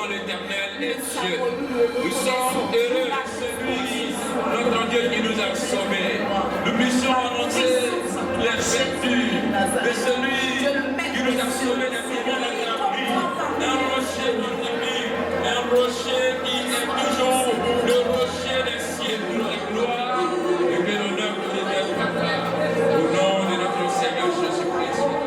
l'Éternel est Dieu. Nous sommes heureux de celui, notre Dieu qui nous a sauvés. Nous puissions annoncer les vertus de celui qui nous a sauvés des tourments de la vie. Un rocher notre vie, un rocher qui est toujours le rocher des cieux pour la gloire et que l'honneur de l'éternel Papa. Au nom de notre Seigneur Jésus-Christ.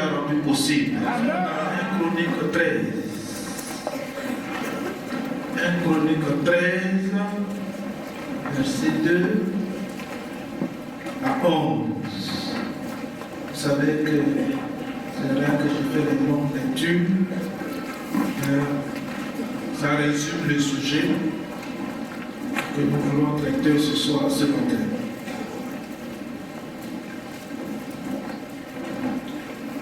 a rendu possible. Dans 1 Chronique 13. 1 Chronique 13, verset 2 à 11. Vous savez que c'est là que je fais les longues lectures. Ça résume le sujet que nous voulons traiter ce soir, ce matin.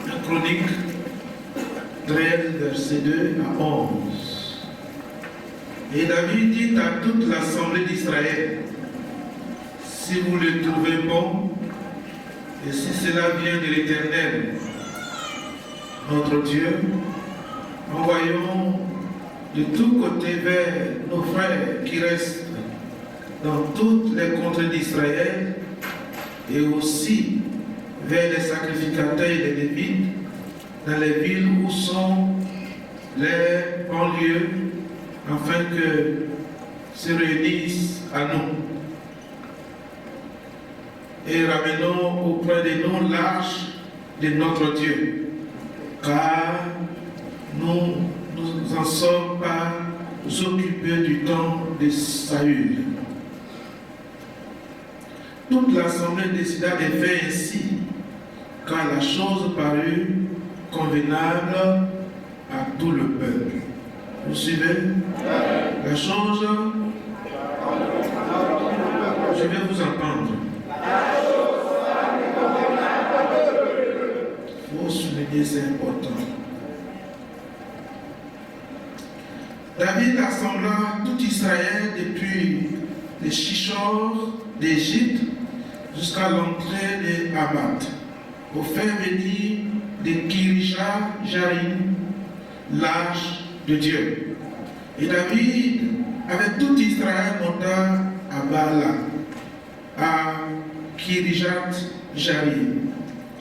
1 Chronique 13, verset 2 à 11. Et David dit à toute l'assemblée d'Israël, si vous le trouvez bon, et si cela vient de l'Éternel, notre Dieu, envoyons de tous côtés vers nos frères qui restent dans toutes les contrées d'Israël et aussi vers les sacrificateurs et les Lévites dans les villes où sont les banlieues afin que se réunissent à nous. Et ramenons auprès de nous l'arche de notre Dieu, car nous en sommes pas occupés du temps de Saül. Toute l'assemblée décida de faire ainsi, car la chose parut convenable à tout le peuple. Vous suivez? La chose, je vais vous entendre. Il faut souligner, c'est important. David assembla tout Israël depuis les Chichor d'Égypte jusqu'à l'entrée de Hamat pour faire venir de Kirjat-Jarim l'arche de Dieu. Et David, avec tout Israël, monta à Bala, à Kirjat-Jarim,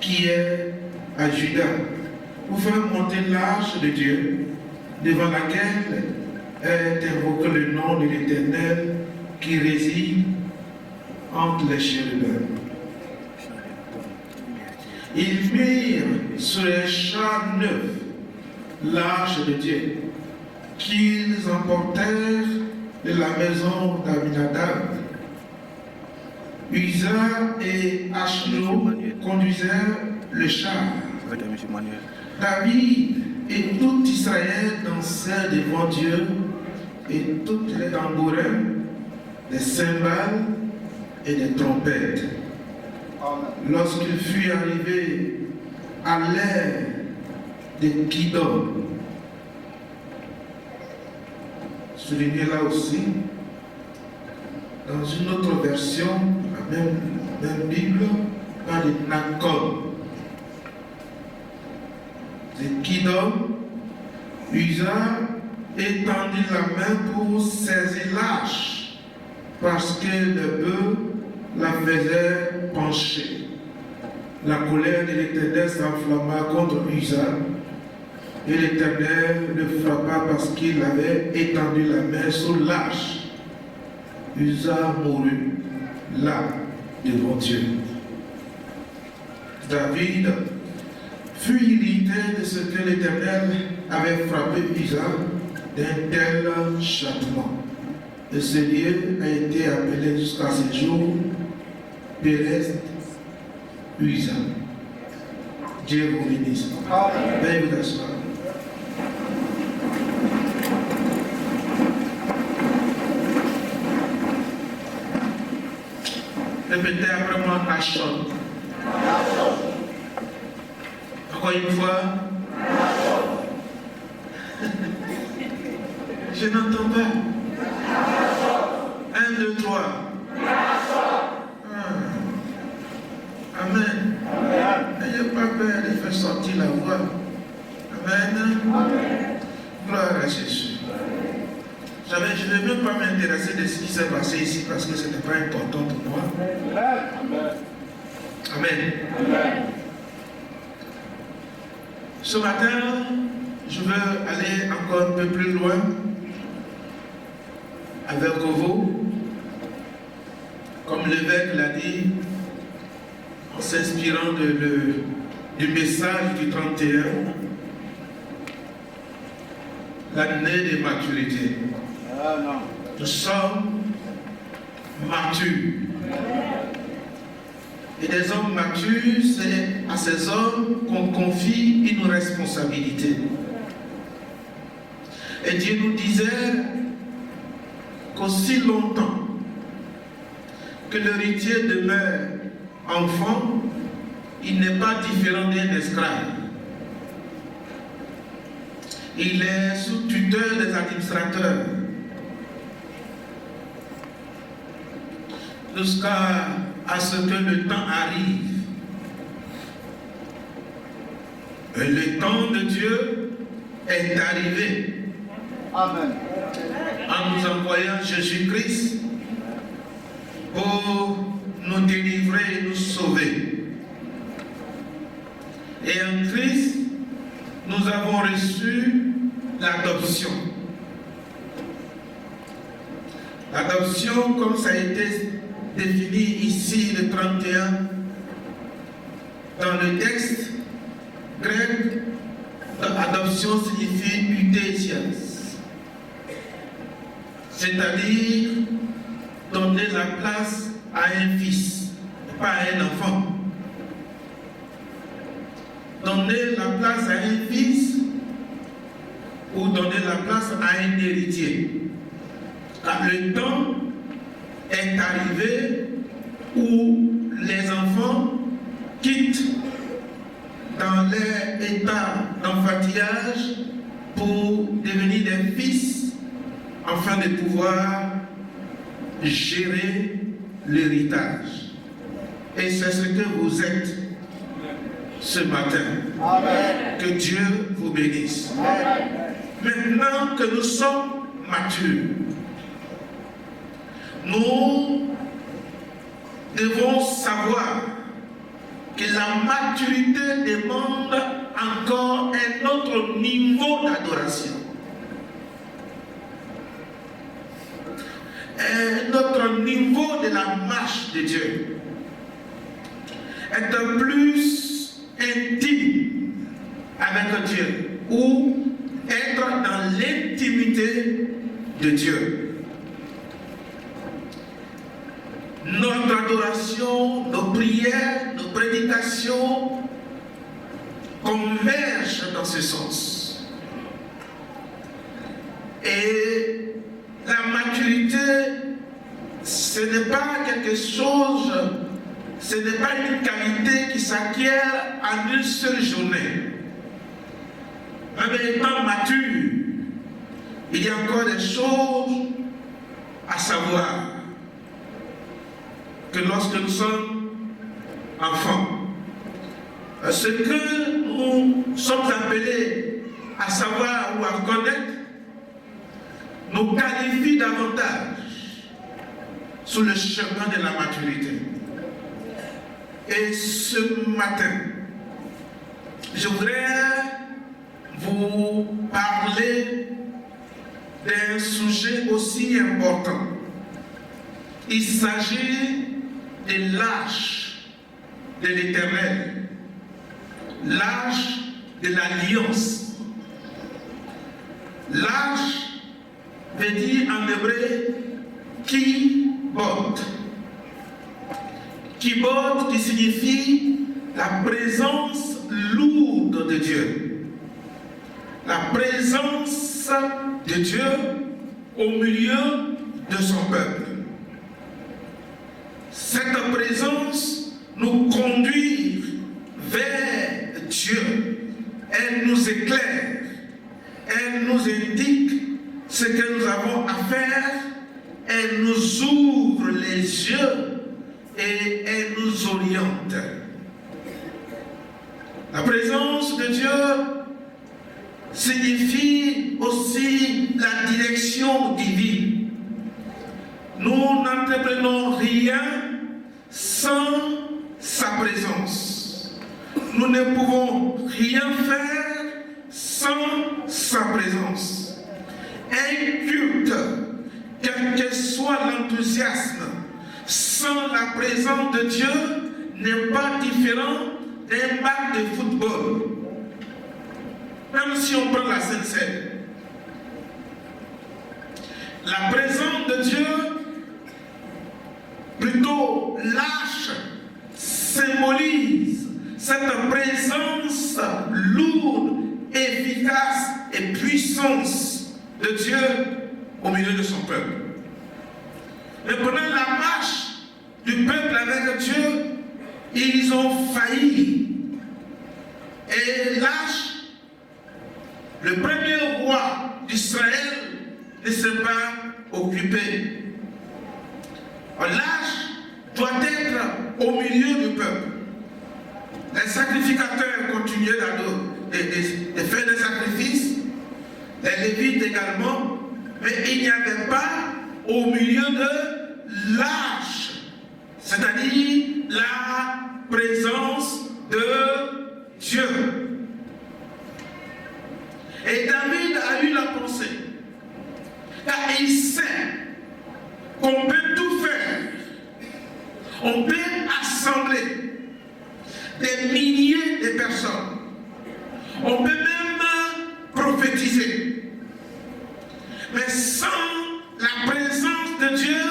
qui est à Juda, pour faire monter l'arche de Dieu, devant laquelle est invoqué le nom de l'Éternel qui réside entre les chérubins. Ils mirent sur les chars neufs l'arche de Dieu, qu'ils emportèrent de la maison d'Abinadab. Uza et Ashlo conduisèrent le char. David et tout Israël dansèrent devant Dieu, et toutes les tambourins, des cymbales et des trompettes. Lorsqu'il fut arrivé à l'ère de Kidon, souligné là aussi, dans une autre version, la même Bible, parle de Nakon. De Kidon, Uza étendit la main pour saisir l'arche, parce que le bœuf la faisait pencher. La colère de l'Éternel s'enflamma contre Uza, et l'Éternel le frappa parce qu'il avait étendu la main sur l'arche. Uza mourut là devant Dieu. David fut irrité de ce que l'Éternel avait frappé Uza d'un tel châtiment. Et ce lieu a été appelé jusqu'à ce jour Pérez Uza. Dieu vous bénisse. Veuillez vous asseoir. Répétez après moi, Nachon. Encore une fois. Je n'entends pas. 1, 2, 3. Amen. N'ayez pas peur de faire sortir la voix. Amen. Gloire à Jésus. Je ne vais même pas m'intéresser de ce qui s'est passé ici parce que ce n'est pas important pour moi. Amen. Ce matin, je veux aller encore un peu plus loin avec vous. Comme l'évêque l'a dit, en s'inspirant du message du 31, l'année de maturité. Nous sommes matures. Et des hommes matures, c'est à ces hommes qu'on confie une responsabilité. Et Dieu nous disait qu'aussi longtemps que l'héritier demeure enfant, il n'est pas différent d'un esclave. Il est sous tuteur des administrateurs. Jusqu'à ce que le temps arrive. Et le temps de Dieu est arrivé. Amen. En nous envoyant Jésus-Christ pour nous délivrer et nous sauver. Et en Christ, nous avons reçu l'adoption. L'adoption, comme ça a été défini ici le 31, dans le texte grec, adoption signifie utésias, c'est-à-dire donner la place à un fils, pas à un enfant. Donner la place à un fils ou donner la place à un héritier. Car le temps est arrivé où les enfants quittent dans leur état d'enfantillage pour devenir des fils afin de pouvoir gérer l'héritage. Et c'est ce que vous êtes ce matin. Amen. Que Dieu vous bénisse. Amen. Maintenant que nous sommes matures, nous devons savoir que la maturité demande encore un autre niveau d'adoration. Un autre niveau de la marche de Dieu. Être plus intime avec Dieu ou être dans l'intimité de Dieu. Notre adoration, nos prières, nos prédications convergent dans ce sens. Et la maturité, ce n'est pas quelque chose, ce n'est pas une qualité qui s'acquiert en une seule journée. En étant mature, il y a encore des choses à savoir. Que lorsque nous sommes enfants, ce que nous sommes appelés à savoir ou à connaître nous qualifie davantage sur le chemin de la maturité. Et ce matin, je voudrais vous parler d'un sujet aussi important. Il s'agit de l'âge de l'Éternel, l'âge de l'alliance. L'âge veut dire en hébreu kibod. Kibod qui signifie la présence lourde de Dieu. La présence de Dieu au milieu de son peuple. Cette présence nous conduit vers Dieu. Elle nous éclaire. Elle nous indique ce que nous avons à faire. Elle nous ouvre les yeux et elle nous oriente. La présence de Dieu signifie aussi la direction divine. Nous n'entreprenons rien sans sa présence. Nous ne pouvons rien faire sans sa présence. Un culte, quel que soit l'enthousiasme, sans la présence de Dieu, n'est pas différent d'un match de football, même si on prend la Sainte-Seine, la présence de Dieu, plutôt lâche, symbolise cette présence lourde, efficace et puissance de Dieu au milieu de son peuple. Mais pendant la marche du peuple avec Dieu, ils ont failli. Et lâche, le premier roi d'Israël, ne s'est pas occupé. Lâche doit être au milieu du peuple. Les sacrificateurs continuaient de faire des sacrifices, les Lévites également, mais il n'y avait pas au milieu de lâche, c'est-à-dire la présence de Dieu. Et David a eu la pensée, car il sait qu'on peut tout faire. On peut assembler des milliers de personnes. On peut même prophétiser. Mais sans la présence de Dieu,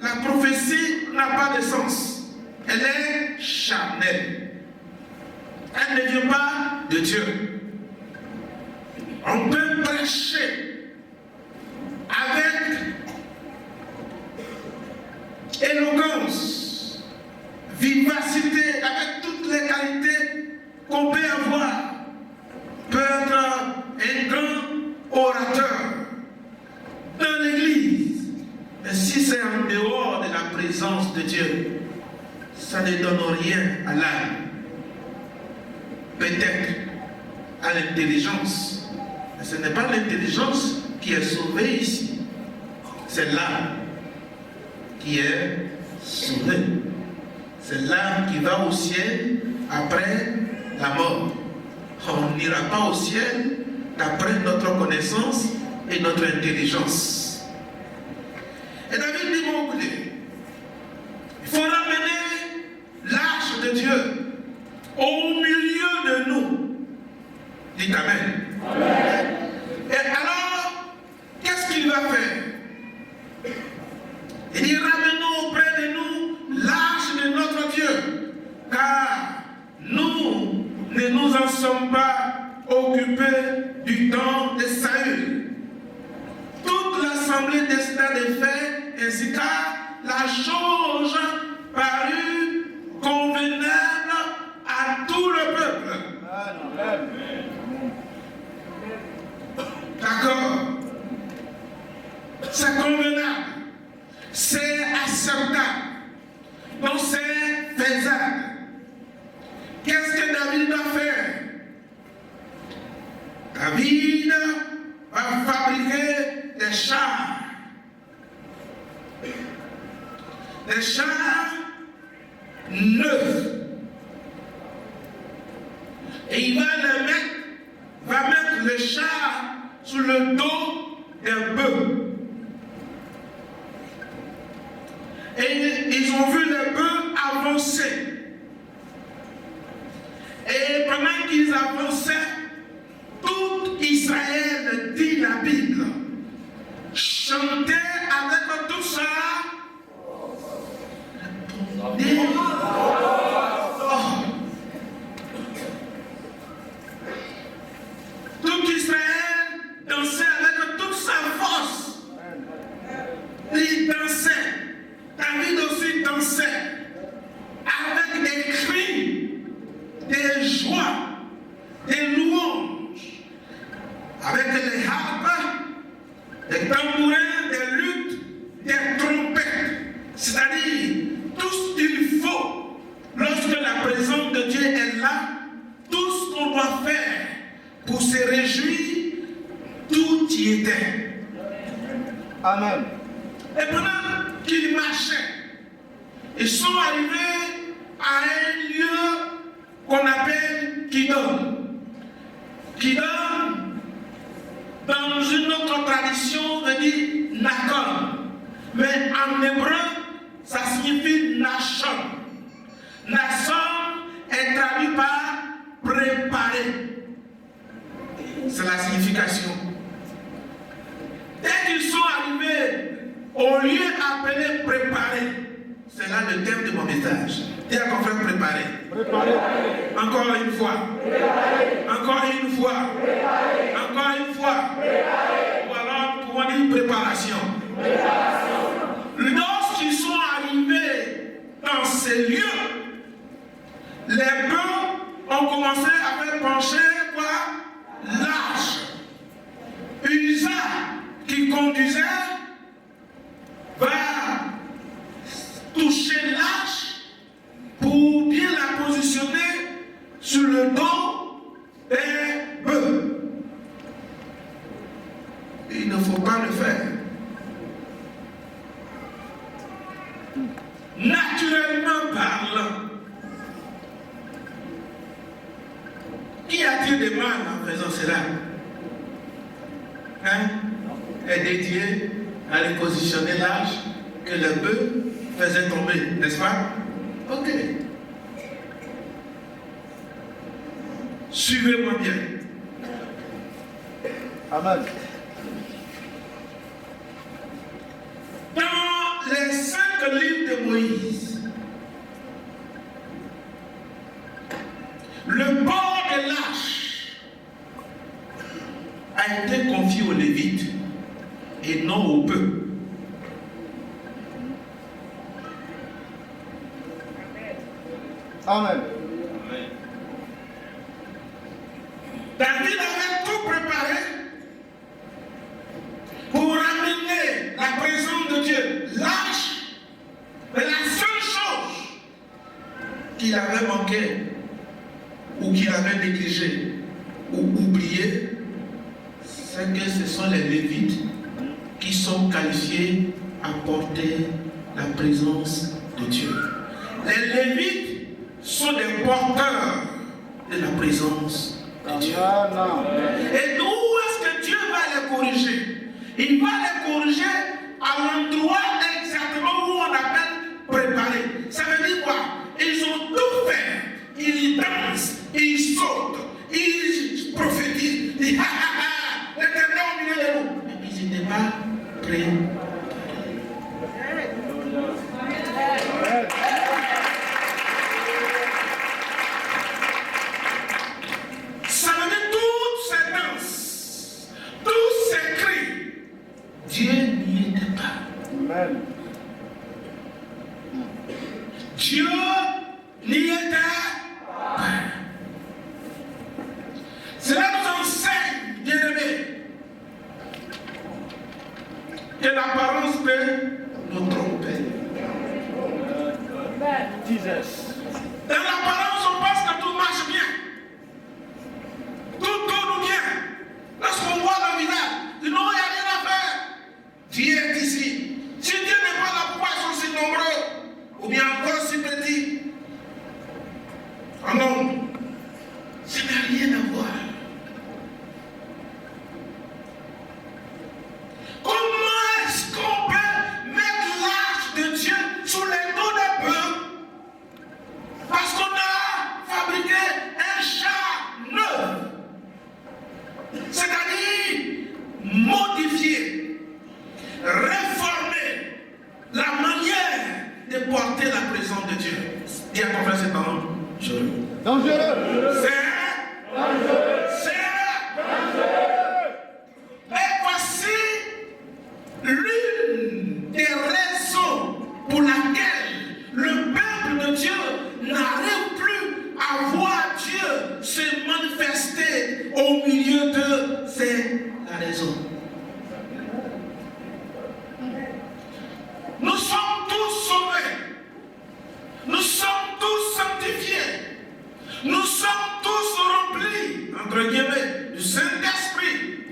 la prophétie n'a pas de sens. Elle est charnelle. Elle ne vient pas de Dieu. On peut prêcher avec éloquence, vivacité, avec toutes les qualités qu'on peut avoir, peut être un grand orateur dans l'église. Mais si c'est en dehors de la présence de Dieu, ça ne donne rien à l'âme. Peut-être à l'intelligence. Mais ce n'est pas l'intelligence qui est sauvée ici. C'est l'âme qui est sauvée. C'est l'âme qui va au ciel après la mort. On n'ira pas au ciel d'après notre connaissance et notre intelligence. Et David dit, bon, écoutez, il faut ramener l'arche de Dieu au milieu de nous. Dites Amen. Amen. Et alors, qu'est-ce qu'il va faire? Il dit, ramenons auprès de nous l'arche de notre Dieu, car nous ne nous en sommes pas occupés du temps de Saül. Toute l'assemblée décida de faire ainsi, car la chose parut convenable à tout le peuple. D'accord? C'est convenable. C'est acceptable. Donc c'est faisable. Qu'est-ce que David va faire? David va fabriquer des chars. Des chars neufs. Et il va mettre le char sur le dos d'un bœuf. Et ils ont vu le bœuf avancer. Et pendant qu'ils avançaient, tout Israël, dit la Bible, chantait avec tout ça. Tout Israël dansait avec toute sa force. Il dansait. David aussi dansait. Avec des cris, des joies, des louanges. Avec les harpes, des tambourins, des luttes, des trompettes. C'est-à-dire tout ce qu'il faut lorsque la présence de Dieu est là, tout ce qu'on doit faire pour se réjouir, tout y était. Amen. Et pendant qu'ils marchaient, ils sont arrivés à un lieu qu'on appelle Kidon. Kidon, dans une autre tradition, veut dire Nakon. Mais en hébreu, ça signifie Nashon. Nashon est traduit par préparer. C'est la signification. Dès qu'ils sont arrivés au lieu appelé préparer, c'est là le thème de mon message. Dis à ton frère préparer. Préparer. Encore une fois. Préparer. Encore une fois. Préparer. Encore une fois. Préparer. Ou alors nous pouvons dire préparation. Préparation. Lorsqu'ils sont arrivés dans ces lieux, les bœufs ont commencé à faire pencher quoi? L'arche. Usa qui conduisait va toucher l'arche pour bien la positionner sur le dos des bœufs. Il ne faut pas le faire. Naturellement parlant, qui a-t-il des mal en faisant cela? Hein? Est dédié à aller positionner l'arche que le bœuf faisait tomber, n'est-ce pas? Ok. Suivez-moi bien. Amen. Dans les 5 livres de Moïse, le bord de l'arche a été confié aux Lévites et non au peuple. Amen. David avait tout préparé pour ramener la présence de Dieu. L'arche, mais la seule chose qu'il avait manqué, ou qu'il avait négligé, ou oublié, c'est que ce sont les Lévites qui sont qualifiés à porter la présence de Dieu. Les Lévites sont des porteurs de la présence de Dieu. Et d'où est-ce que Dieu va les corriger? Il va les corriger à l'endroit exactement où on appelle préparer. Ça veut dire quoi? Ils ont tout fait. Ils dansent, ils sautent, ils prophétisent, ils disent l'éternel au milieu de nous. Mais ils n'étaient pas prêts. Ça veut dire toutes ces danses, tous ces cris, Dieu n'y était pas. Amen. Dieu n'y était pas. Cela nous enseigne, bien-aimés, que l'apparence peut nous tromper. Jesus. Dans l'apparence, on pense que tout marche bien. Tout tourne bien. Lorsqu'on voit le visage, il n'y a rien à faire. Dieu est ici. Si Dieu n'est pas là, pourquoi ils sont si nombreux? Ou bien encore si petits? En nombre. Ça n'a rien à voir. Comment est-ce qu'on peut mettre l'arche de Dieu sous les dos des bœufs? Parce qu'on a fabriqué un char neuf. C'est-à-dire modifier, réformer la manière de porter la présence de Dieu. Dis à ton frère, c'est dangereux. Dangereux. C'est dangereux. Et voici l'une des raisons pour laquelle le peuple de Dieu n'arrive plus à voir Dieu se manifester au milieu d'eux. C'est la raison. Nous sommes tous sauvés. Nous sommes tous sanctifiés. Nous sommes tous remplis, entre guillemets, du Saint-Esprit.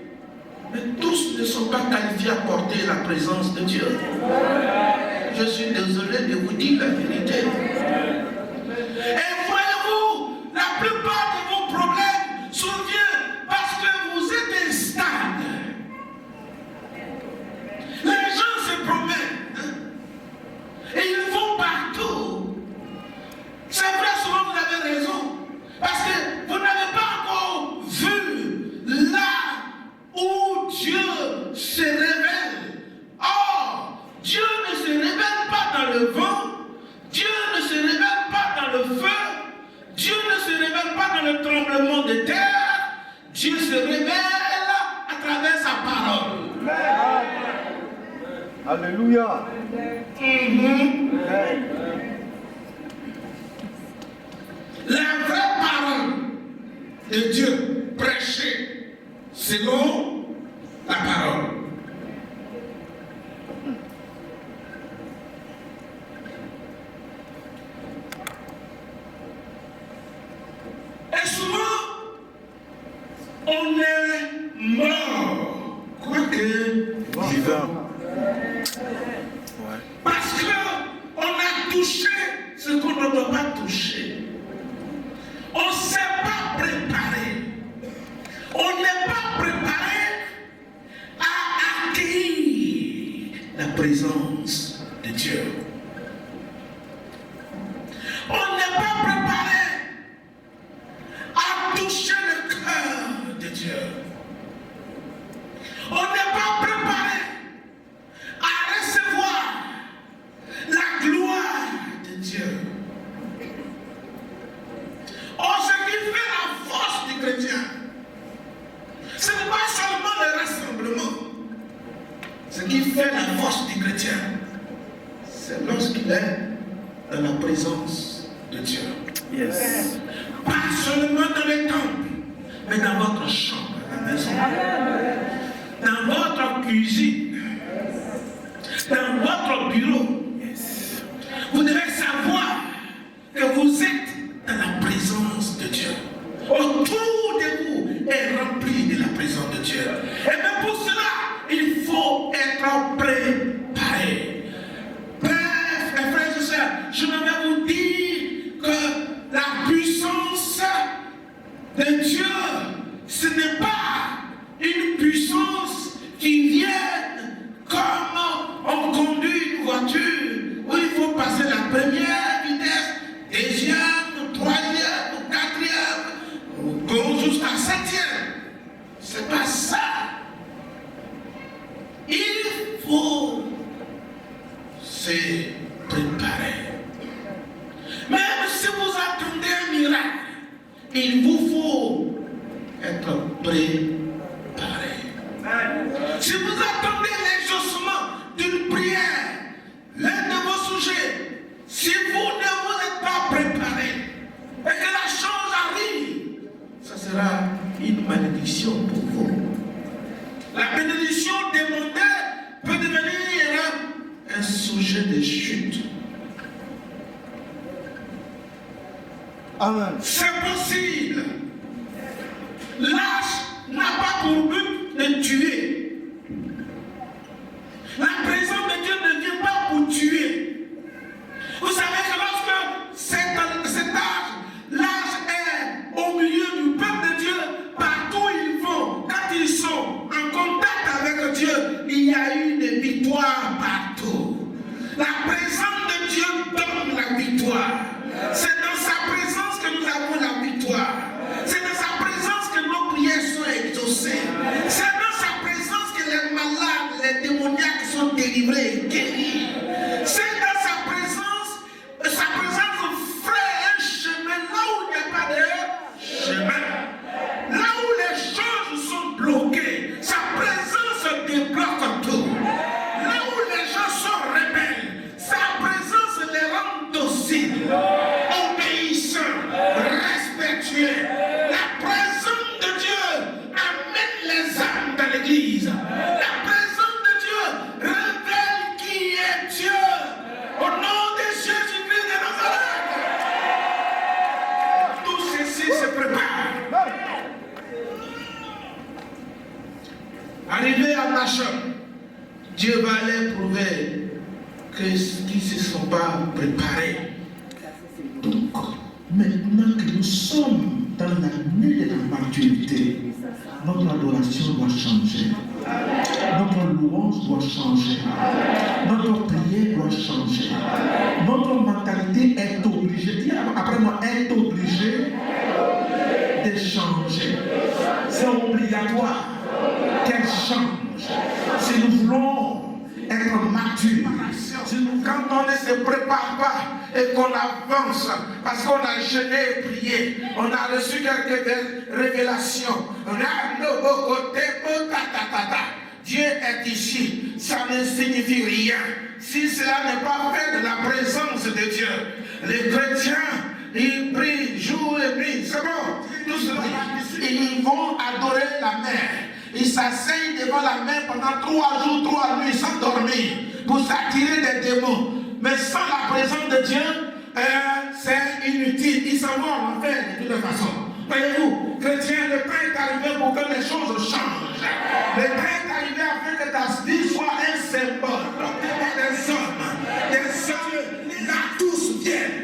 Mais tous ne sont pas qualifiés à porter la présence de Dieu. Je suis désolé de vous dire la vérité. Et voyez-vous, la plupart de vos problèmes surviennent parce que vous êtes instables. Les gens se promènent, hein, et ils vont partout. C'est vrai, souvent vous avez raison. Parce que vous n'avez se révèle à travers sa parole. Alléluia. La vraie parole de Dieu prêchée selon la parole. Et souvent, on est mort, quoique vivant. Parce qu'on a touché ce qu'on ne doit pas toucher. On ne s'est pas préparé. On n'est pas préparé à accueillir la présence de Dieu. On n'est pas préparé à toucher le cœur de Dieu. On n'est pas préparé à recevoir la gloire de Dieu. Oh, ce qui fait la force du chrétien, ce n'est pas seulement le rassemblement. Ce qui fait la force du chrétien, c'est lorsqu'il est dans la présence de Dieu. Yes. Pas seulement dans les temples, mais dans votre chambre, à la maison, dans votre cuisine, dans votre bureau. Yes. Vous devez savoir que vous êtes dans la présence de Dieu. Autour de vous est rempli de la présence de Dieu. Et même pour cela, il faut être préparé. Bref, mes frères et sœurs, je vais vous dire que la puissance de Dieu, ce n'est pas une puissance qui vient comme on conduit une voiture où il faut passer la première vitesse, deuxième, troisième, quatrième, jusqu'à septième. C'est pas ça. Il faut se préparer. Même si vous attendez un miracle, il vous faut être préparé. Si vous attendez l'exaucement d'une prière, l'un de vos sujets, si vous ne vous êtes pas préparé et que la chose arrive, ça sera une malédiction pour vous. La bénédiction demandée peut devenir un sujet de chute. Amen. C'est possible. L'âge n'a pas pour but de tuer. La présence de Dieu ne vient pas pour tuer. Vous savez que lorsque cet âge, l'âge est au milieu du peuple de Dieu, partout où ils vont, quand ils sont en contact avec Dieu, il y a eu des victoires partout. La présence de Dieu donne la victoire. C'est dans sa présence que nous avons la victoire. C'est dans sa présence que nos prières sont exaucées. C'est dans sa présence que les malades, les démoniaques sont délivrés et guéris. C'est dans sa présence ferait un chemin là où il n'y a pas de chemin. Là où les choses sont bloquées, sa présence débloque tout. Là où les gens sont rebelles, sa présence les rend dociles, obéissants, respectueux. La présence de Dieu amène les âmes dans l'église. La présence de Dieu révèle qui est Dieu. Au nom de Jésus-Christ de Nazareth, tout ceci se prépare. Arrivé à Nachon, Dieu va aller prouver qu'ils ne se sont pas préparés. Donc, maintenant que nous sommes dans l'année de la maturité, notre adoration doit changer. Notre louange doit changer. Notre prière doit changer. Notre mentalité est obligée, dis après moi, est obligée de changer. C'est obligatoire qu'elle change. Si nous voulons être matures, quand on ne se prépare pas, et qu'on avance parce qu'on a jeûné et prié. On a reçu quelques révélations. Dieu est ici. Ça ne signifie rien. Si cela n'est pas fait de la présence de Dieu, les chrétiens, ils prient jour et nuit. C'est bon. Tout cela. Ils vont adorer la mer. Ils s'asseyent devant la mer pendant 3 jours, 3 nuits sans dormir pour s'attirer des démons. Mais sans la présence de Dieu, c'est inutile. Ils s'en vont en enfer de toute façon. Voyez-vous, chrétiens, le temps est arrivé pour que les choses changent. Le temps est arrivé afin que ta vie soit un symbole. Des hommes, là tous viennent.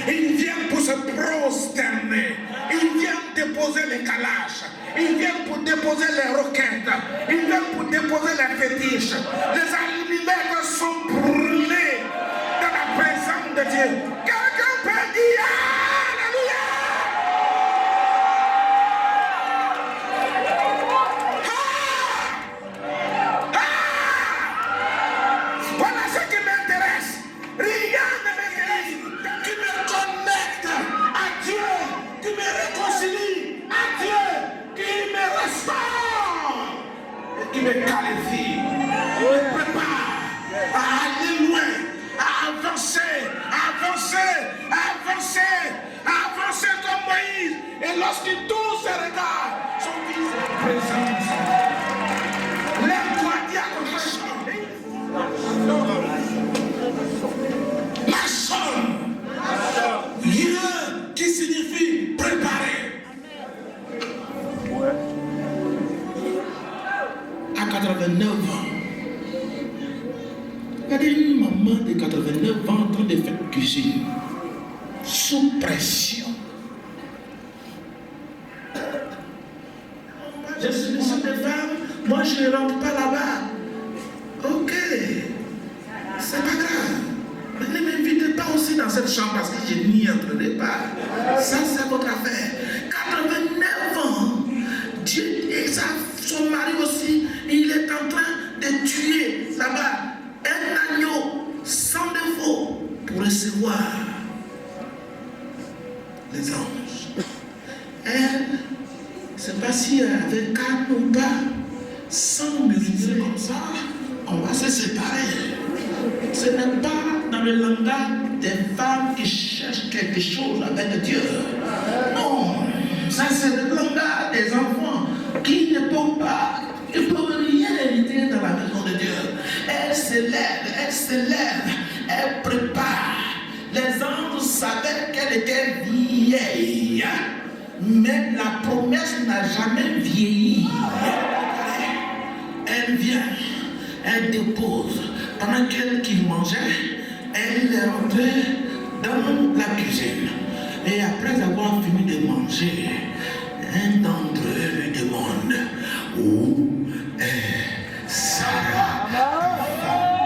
Ils viennent pour se prosterner. Ils viennent déposer les calages. Ils viennent pour déposer les roquettes. Ils viennent pour déposer les fétiches. Les allumettes sont brûlés dans la présence de Dieu. Quelqu'un peut dire Alléluia. Voilà ce qui m'intéresse. Rien ne m'intéresse. Qui me connecte à Dieu, qui me réconcilie à Dieu, qui me restaure et qui me qualifie, me prépare à aller loin, à avancer, comme Moïse. Et lorsqu'il tourne ses regards, son fils est en présence. Lève-toi, dis à ton Machon, lieu qui signifie préparer. À 89 ans, il y a une maman de 89 ans en train de faire cuisine sous pression. Je suis une femme, moi je ne rentre pas là-bas. Ok, c'est pas grave. Mais ne m'invitez pas aussi dans cette chambre parce que je n'y entrerai pas. Ça, c'est votre affaire. 89 ans, Dieu et son mari aussi, il est en train de tuer là-bas un agneau sans défaut pour recevoir les anges. Elle, je ne sais pas si elle avait calme ou pas, sans murmurer comme ça, on va se séparer. Ce n'est pas dans le langage des femmes qui cherchent quelque chose avec Dieu. Non, ça c'est le langage des enfants qui ne peuvent pas, ils ne peuvent rien hériter dans la maison de Dieu. Elle s'élève, elle prépare. Les anges savaient qu'elle était vieille, mais la promesse n'a jamais vieilli. Elle vient, elle dépose. Pendant qu'il mangeait, elle est rentrée dans la cuisine. Et après avoir fini de manger, un d'entre eux lui demande où est Sarah, ta femme?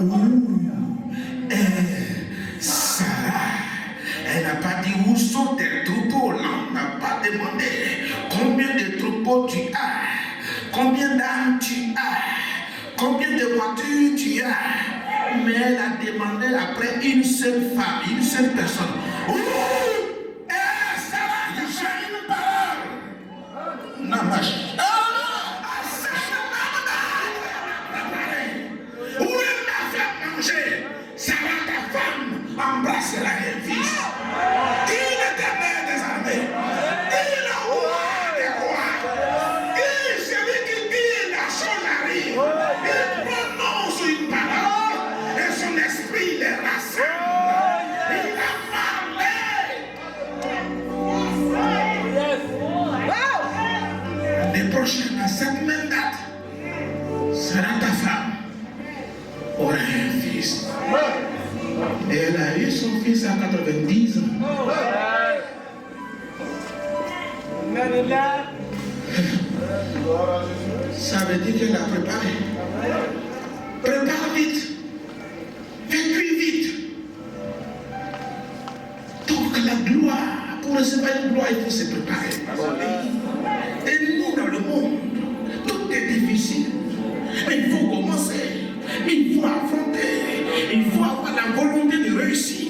Où est Sarah? Elle n'a pas dit où sont tes troupeaux. On n'a pas demandé combien de troupeaux tu as, combien d'âmes tu as, combien de voitures tu as. Mais elle a demandé après une seule femme, une seule personne. Où est Sarah? J'ai une parole. Namash. Où est ma femme manger? Sarah, ta femme, embrassera un fils. Il est l'éternel des armées. Il est le roi des rois. Il est celui qui dit la chose arrive. Il prononce une parole et son esprit les rassemble. Il a parlé. L'année prochaine, à cette même date, sera ta femme aura un fils. Et elle a eu son fils à 90 ans. Ça veut dire qu'elle a préparé. Prépare vite. Fais cuire vite. Donc la gloire, pour recevoir une gloire, il faut se préparer. Et nous, dans le monde, tout est difficile. Mais il faut commencer. Il faut affronter. Il faut avoir la volonté de réussir.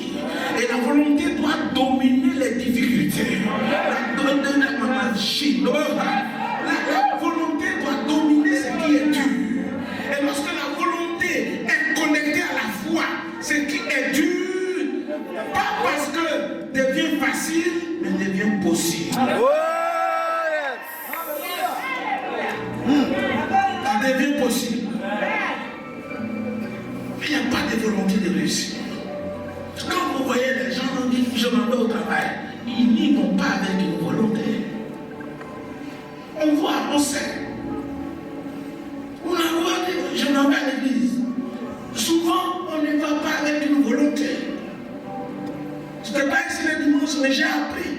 possible. Il n'y a pas de volonté de réussir. Quand vous voyez les gens dire je m'en vais au travail, ils n'y vont pas avec une volonté. On voit, on sait. On a voit, je m'en vais à l'église. Souvent, on ne va pas avec une volonté. Je n'étais pas ici le dimanche, mais j'ai appris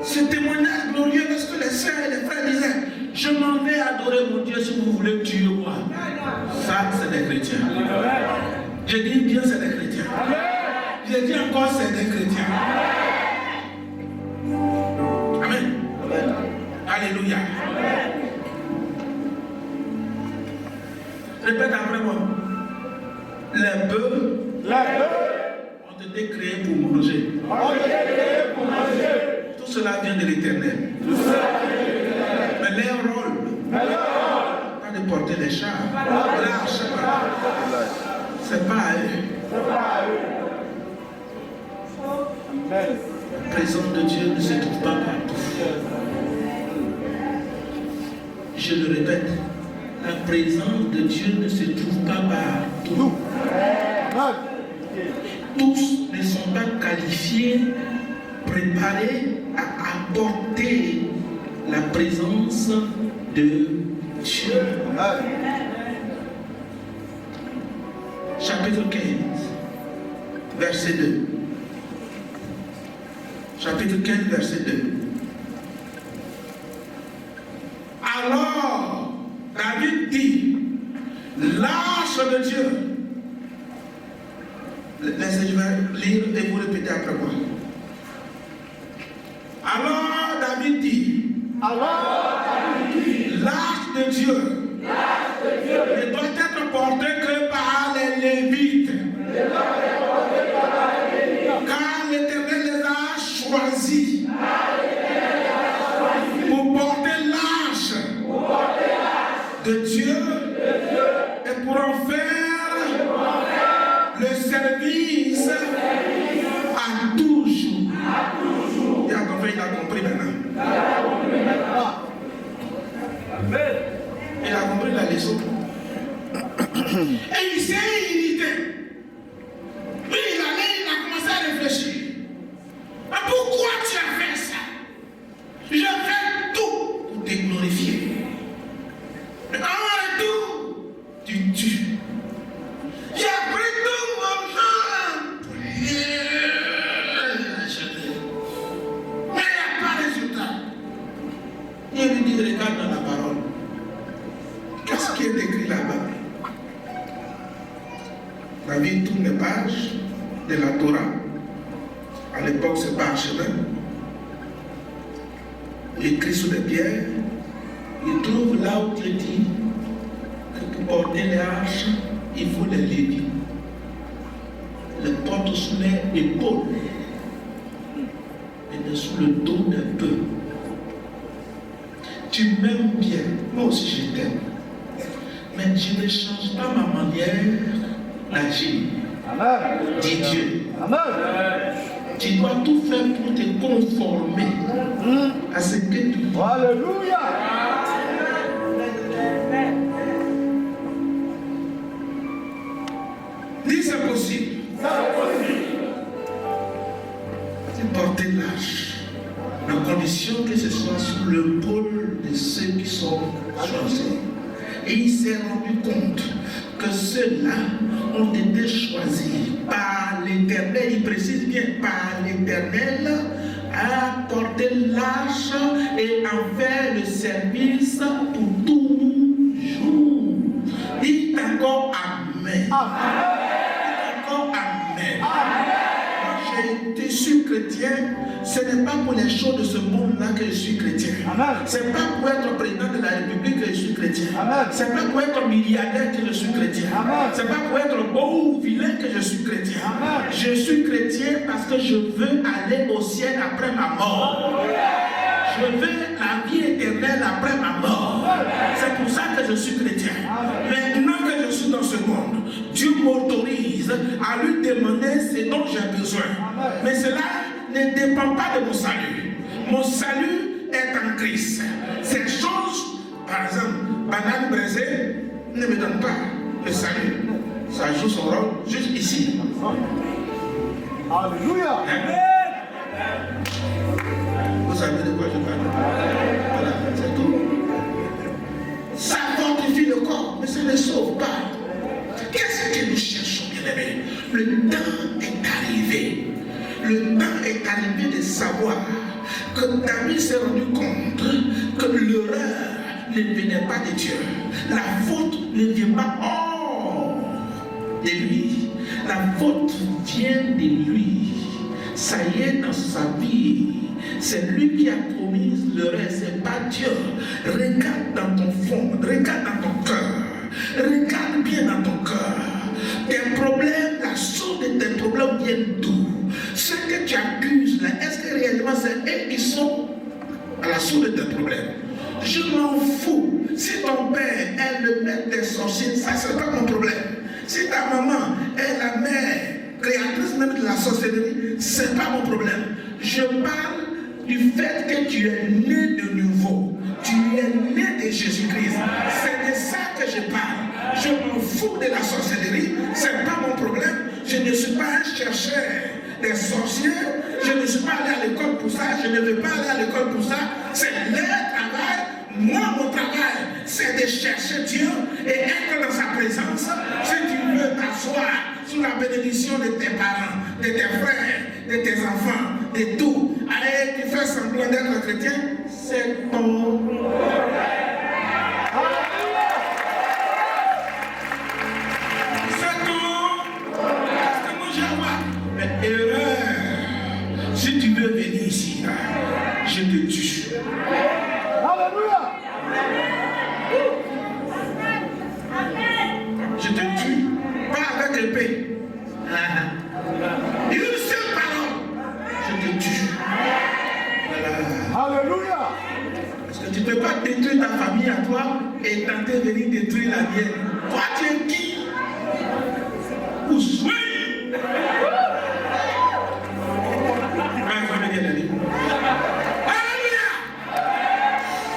ce témoignage glorieux parce que les sœurs et les frères disaient je m'en vais adorer mon Dieu si vous voulez tuer moi. Ça, c'est des chrétiens. Je dis bien, c'est des chrétiens. Je dis encore, c'est des chrétiens. Amen. Alléluia. Répète après moi. Les bœufs ont été créés pour manger. Tout cela vient de l'Éternel. Mais leur rôle, pas de porter les chars, c'est pas à eux. La présence de Dieu ne se trouve pas partout. Je le répète, la présence de Dieu ne se trouve pas partout. Tous ne sont pas qualifiés, préparés à apporter la présence de Dieu. Chapitre 15, verset 2. Chapitre 15, verset 2. Alors, David dit, l'arche de Dieu. Laissez, je vais lire et vous répétez après moi. Alors, David dit, l'arche de Dieu ne doit être portée que par les Lévites. Car l'Éternel les a choisis pour porter l'arche de Dieu et pour en faire le service à toujours. Il a compris maintenant. Il a compris la leçon. Et il s'est irrité. Puis il a commencé à réfléchir. Mais pourquoi tu as fait ça? Je fais tout pour te glorifier. Mais en retour, tu tues. J'ai pris tout mon temps. Mais il n'y a pas de résultat. Il lui dit, regarde dans la parole. Qu'est-ce qui est écrit là-bas? David tourne les pages de la Torah. À l'époque, c'est parchemin. Écrit sur les pierres. Il trouve là où il dit que pour porter les arches, il faut les lévites. Le porte sous les épaules et sous le dos d'un peu. Tu m'aimes bien, moi aussi je t'aime. Mais je ne change pas ma manière d'agir. Dit Dieu. Tu dois tout faire pour te conformer à ce que tu vois. Alléluia. Dis c'est possible. C'est porter l'arche. À condition que ce soit sous le pôle de ceux qui sont choisis. Et il s'est rendu compte que ceux-là ont été choisis par l'Éternel. Il précise bien par l'Éternel à porter l'arche et en faire le service pour toujours. Dites encore Amen. Dites encore Amen. Je suis chrétien, ce n'est pas pour les choses de ce monde-là que je suis chrétien. Ce n'est pas pour être président de la République que je suis chrétien. Ce n'est pas pour être milliardaire que je suis chrétien. Ce n'est pas pour être beau ou vilain que je suis chrétien. Je suis chrétien parce que je veux aller au ciel après ma mort. Je veux la vie éternelle après ma mort. C'est pour ça que je suis chrétien. Maintenant que je suis dans ce monde, Dieu m'autorise à lui demander ce dont j'ai besoin. Mais cela ne dépend pas de mon salut. Mon salut est en Christ. Cette chose, par exemple, banane braisée, ne me donne pas le salut. Ça joue son rôle juste ici. Alléluia. Vous savez de quoi je parle? Voilà, c'est tout. Ça fortifie le corps, mais ça ne sauve pas. Qu'est-ce que nous cherchons, bien-aimés? Le temps est arrivé. Le temps est arrivé de savoir que David s'est rendu compte que l'erreur ne venait pas de Dieu. La faute ne vient pas hors de lui. La faute vient de lui. Ça y est dans sa vie. C'est lui qui a commis l'erreur, c'est pas Dieu. Regarde dans ton fond, regarde dans ton cœur. Regarde bien dans ton cœur. Tes problèmes, la source de tes problèmes vient d'où? Ce que tu accuses là, est-ce que réellement c'est eux qui sont à la source de tes problèmes? Je m'en fous. Si ton père est le maître des sorciers, ça c'est pas mon problème. Si ta maman est la mère créatrice même de la sorcellerie, c'est pas mon problème. Je parle du fait que tu es né de nouveau. Tu es né de Jésus-Christ. C'est de ça que je parle. Je m'en fous de la sorcellerie. C'est pas mon problème. Je ne suis pas un chercheur des sorciers. Je ne suis pas allé à l'école pour ça. Je ne vais pas aller à l'école pour ça. C'est leur travail. Moi, mon travail, c'est de chercher Dieu et être dans sa présence. Si tu veux t'asseoir sous la bénédiction de tes parents, de tes frères, de tes enfants, de tout, allez, tu fais semblant d'être chrétien, c'est ton mais erreur. Si tu veux venir ici, je te tue. Alléluia. Je te tue. Pas avec l'épée. Une seule parole. Je te tue. Voilà. Alléluia. Parce que tu ne peux pas détruire ta famille à toi et tenter de venir détruire la mienne. Toi, tu es qui? Où suis-je? Alléluia!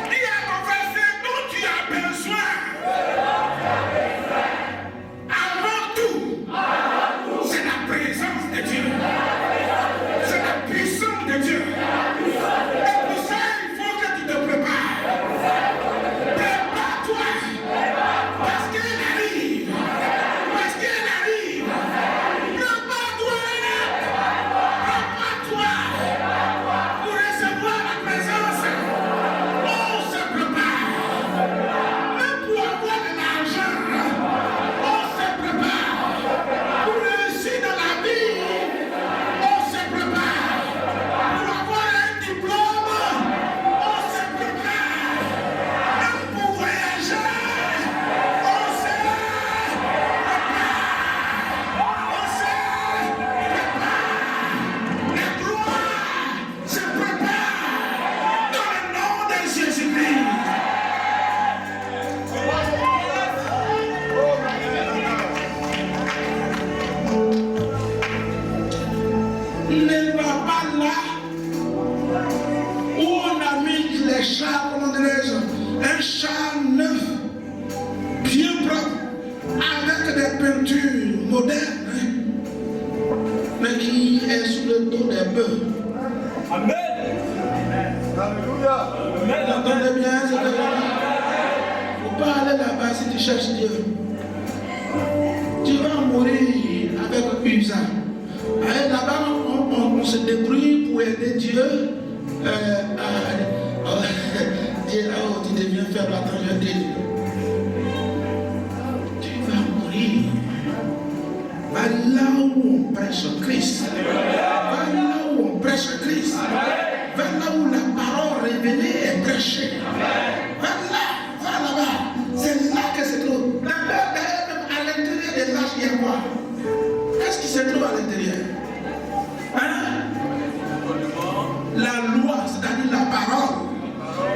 Il y a mon verset dont tu as besoin. Avant tout, c'est la présence de Dieu. C'est la puissance de Dieu. Et pour ça, il faut que tu te prépares. Prépare-toi. Parce qu'elle arrive. Parce qu'elle arrive. Prépare-toi. Prépare-toi. Pour recevoir la présence. On se prépare. Même pour avoir de l'argent. On se prépare. Pour réussir dans la vie. On se prépare. Pour avoir un diplôme. On se prépare. Même pour voyager. On se prépare. On se prépare. La gloire se prépare dans le nom de Jésus-Christ. Ne va pas là où on a mis les chars, comment dirais-je, un char neuf, bien propre, avec des peintures modernes, mais qui est sous le dos des bœufs. Amen. Alléluia. Vous entendez bien ce que je dis? Il ne faut pas aller là-bas si tu cherches Dieu. Tu vas mourir avec Usa. Allez là-bas, on se débrouille pour aider Dieu. Dieu, oh, tu deviens faible, attends, je te dis. Tu vas mourir. Va là où on prêche Christ. Va là où on prêche Christ. Va là où la parole révélée est prêchée. Va là-bas. C'est là que se trouve. D'abord, même à l'intérieur des âges, il y a quoi? Qu'est-ce qui se trouve à l'intérieur? Hein? La loi, c'est-à-dire la parole.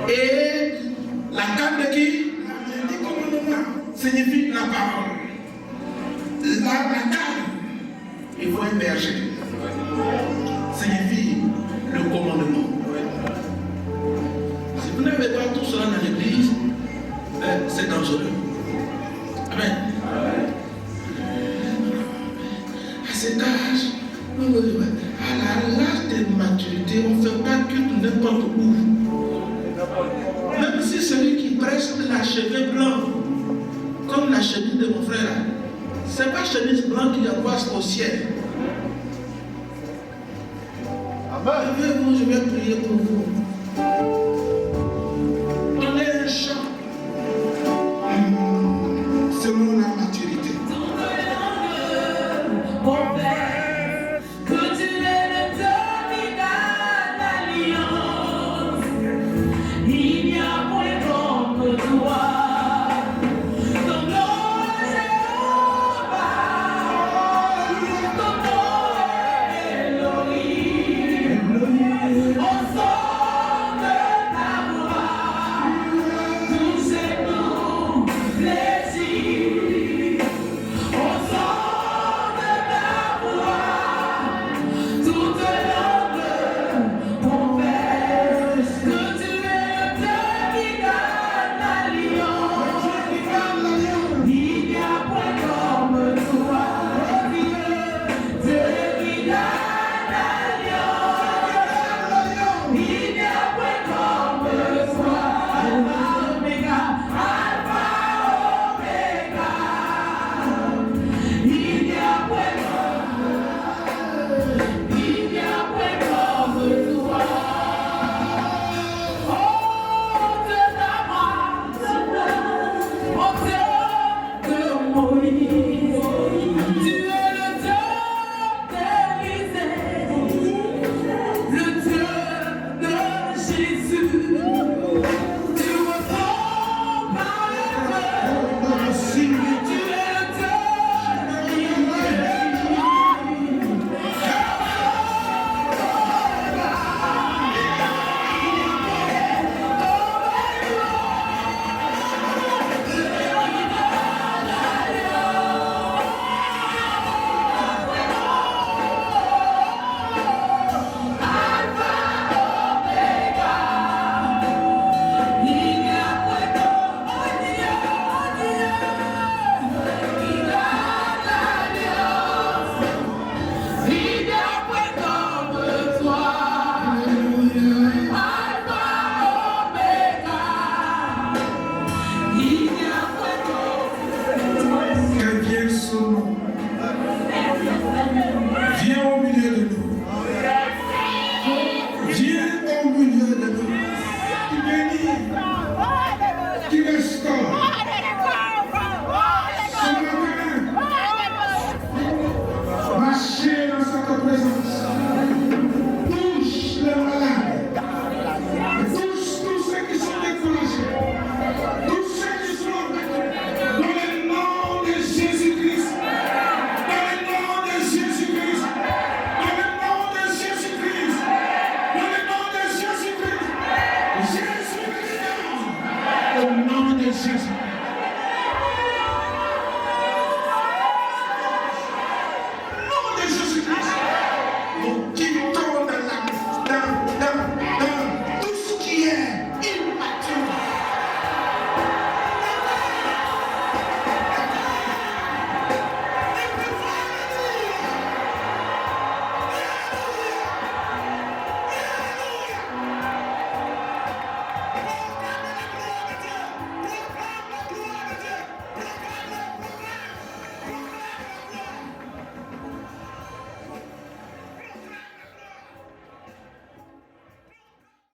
Et la canne de qui? Les 10 commandements signifie la parole. La canne, il faut un berger. Signifie le commandement. Si vous n'avez pas tout cela dans l'église, c'est dangereux. Amen. À cet âge, à l'âge de maturité, on ne fait pas culte n'importe où. Même si celui qui prêche la chemise blanc, comme la chemise de mon frère, ce n'est pas chemise blanche qui envoie au ciel. Amen. Je vais prier pour vous.